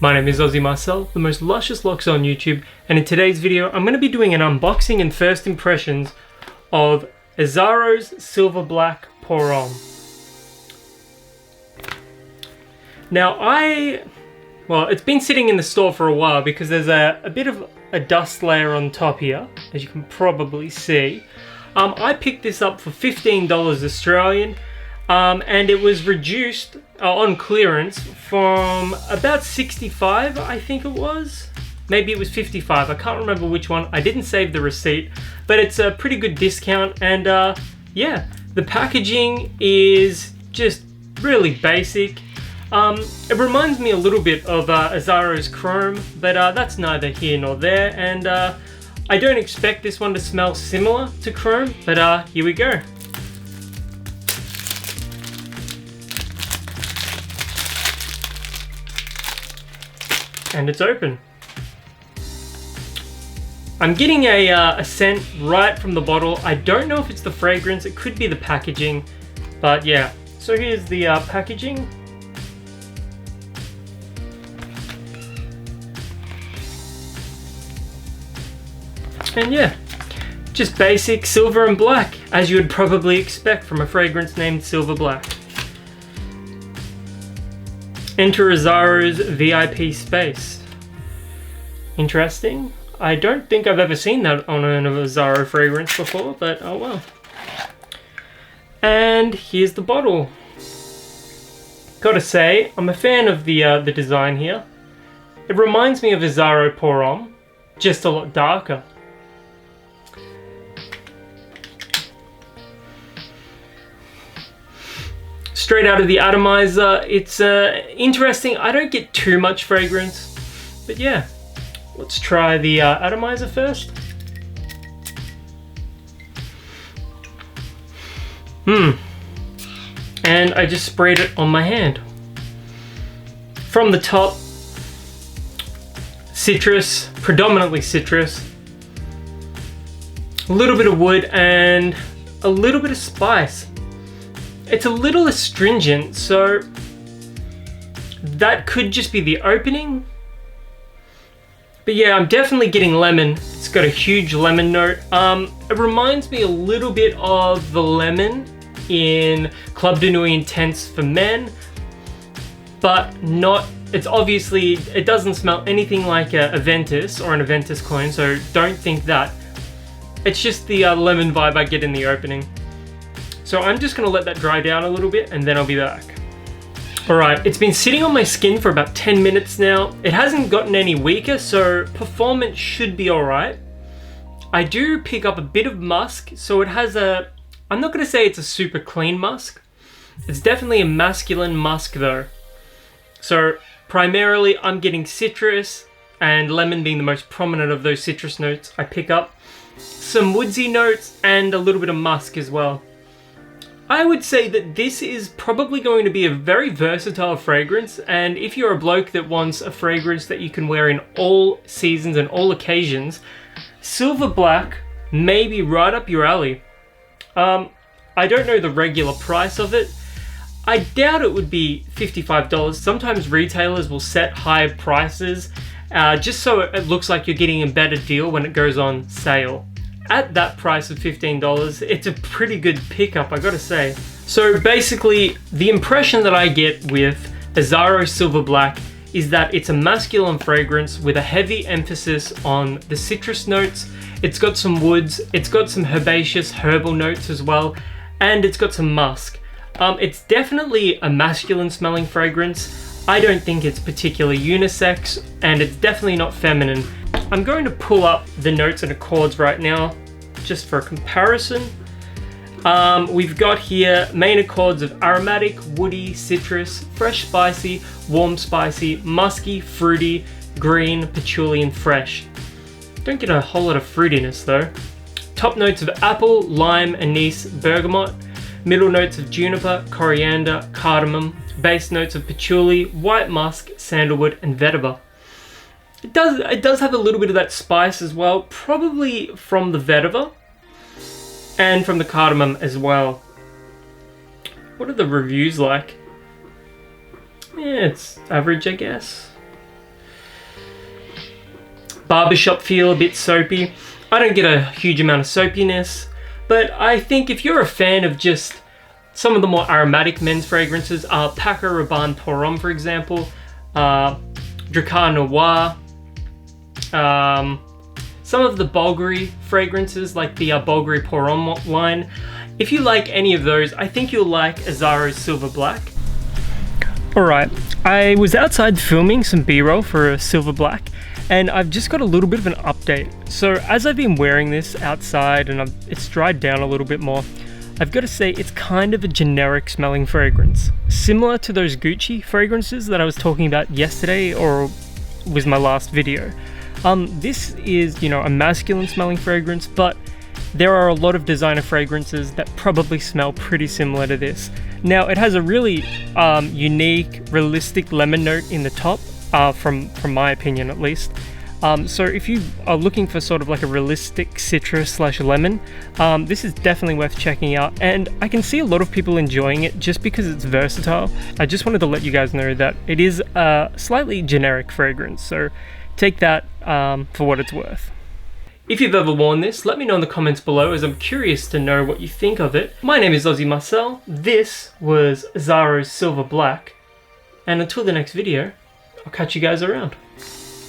My name is Aussie myself, the most luscious locks on YouTube, and in today's video I'm going to be doing an unboxing and first impressions of Azzaro's Silver Black Pour Homme. Now it's been sitting in the store for a while because there's a bit of a dust layer on top here, as you can probably see. I picked this up for $15 Australian. And it was reduced on clearance from about 65, I think it was. Maybe it was 55, I can't remember which one. I didn't save the receipt, but it's a pretty good discount. And yeah, the packaging is just really basic. It reminds me a little bit of Azzaro's Chrome, but that's neither here nor there. And I don't expect this one to smell similar to Chrome, but here we go. And it's open. I'm getting a scent right from the bottle. I don't know if it's the fragrance, it could be the packaging, but yeah. So here's the packaging. And yeah, just basic silver and black, as you would probably expect from a fragrance named Silver Black. Enter Azzaro's VIP space. Interesting. I don't think I've ever seen that on an Azzaro fragrance before, but oh well. And here's the bottle. Gotta say, I'm a fan of the design here. It reminds me of Azzaro Pour Homme, just a lot darker. Straight out of the atomizer. It's interesting. I don't get too much fragrance, but yeah, let's try the atomizer first. And I just sprayed it on my hand. From the top, citrus, predominantly citrus, a little bit of wood and a little bit of spice. It's a little astringent, so that could just be the opening. But yeah, I'm definitely getting lemon. It's got a huge lemon note. It reminds me a little bit of the lemon in Club de Nuit Intense for men, but not, it's obviously, it doesn't smell anything like a Aventus or an Aventus clone, so don't think that. It's just the lemon vibe I get in the opening. So I'm just gonna let that dry down a little bit and then I'll be back. Alright, it's been sitting on my skin for about 10 minutes now. It hasn't gotten any weaker, so performance should be alright. I do pick up a bit of musk, so it has a, I'm not gonna say it's a super clean musk. It's definitely a masculine musk though. So primarily I'm getting citrus and lemon being the most prominent of those citrus notes. I pick up some woodsy notes and a little bit of musk as well. I would say that this is probably going to be a very versatile fragrance, and if you're a bloke that wants a fragrance that you can wear in all seasons and all occasions, Silver Black may be right up your alley. I don't know the regular price of it. I doubt it would be $55. Sometimes retailers will set high prices just so it looks like you're getting a better deal when it goes on sale. At that price of $15, it's a pretty good pickup, I gotta say. So basically, the impression that I get with Azzaro Silver Black is that it's a masculine fragrance with a heavy emphasis on the citrus notes. It's got some woods, it's got some herbaceous herbal notes as well, and it's got some musk. It's definitely a masculine smelling fragrance. I don't think it's particularly unisex, and it's definitely not feminine. I'm going to pull up the notes and accords right now, just for a comparison. We've got here main accords of aromatic, woody, citrus, fresh spicy, warm spicy, musky, fruity, green, patchouli, and fresh. Don't get a whole lot of fruitiness though. Top notes of apple, lime, anise, bergamot. Middle notes of juniper, coriander, cardamom. Base notes of patchouli, white musk, sandalwood, and vetiver. It does have a little bit of that spice as well, probably from the vetiver and from the cardamom as well. What are the reviews like? Yeah, it's average, I guess. barbershop feel, a bit soapy. I don't get a huge amount of soapiness, but I think if you're a fan of just some of the more aromatic men's fragrances, Paco Rabanne Pour Homme, for example, Dracar Noir, some of the Bulgari fragrances like the Bulgari Pour Homme line. If you like any of those, I think you'll like Azzaro's Silver Black. Alright, I was outside filming some B-roll for a Silver Black, and I've just got a little bit of an update. So as I've been wearing this outside and it's dried down a little bit more, I've got to say it's kind of a generic smelling fragrance. Similar to those Gucci fragrances that I was talking about yesterday, or was my last video. This is, you know, a masculine smelling fragrance, but there are a lot of designer fragrances that probably smell pretty similar to this. Now, it has a really unique, realistic lemon note in the top, from my opinion at least. So if you are looking for sort of like a realistic citrus / lemon, this is definitely worth checking out, and I can see a lot of people enjoying it just because it's versatile. I just wanted to let you guys know that it is a slightly generic fragrance, so take that for what it's worth. If you've ever worn this, let me know in the comments below, as I'm curious to know what you think of it. My name is Aussie Marcel, this was Azzaro's Silver Black, and until the next video, I'll catch you guys around.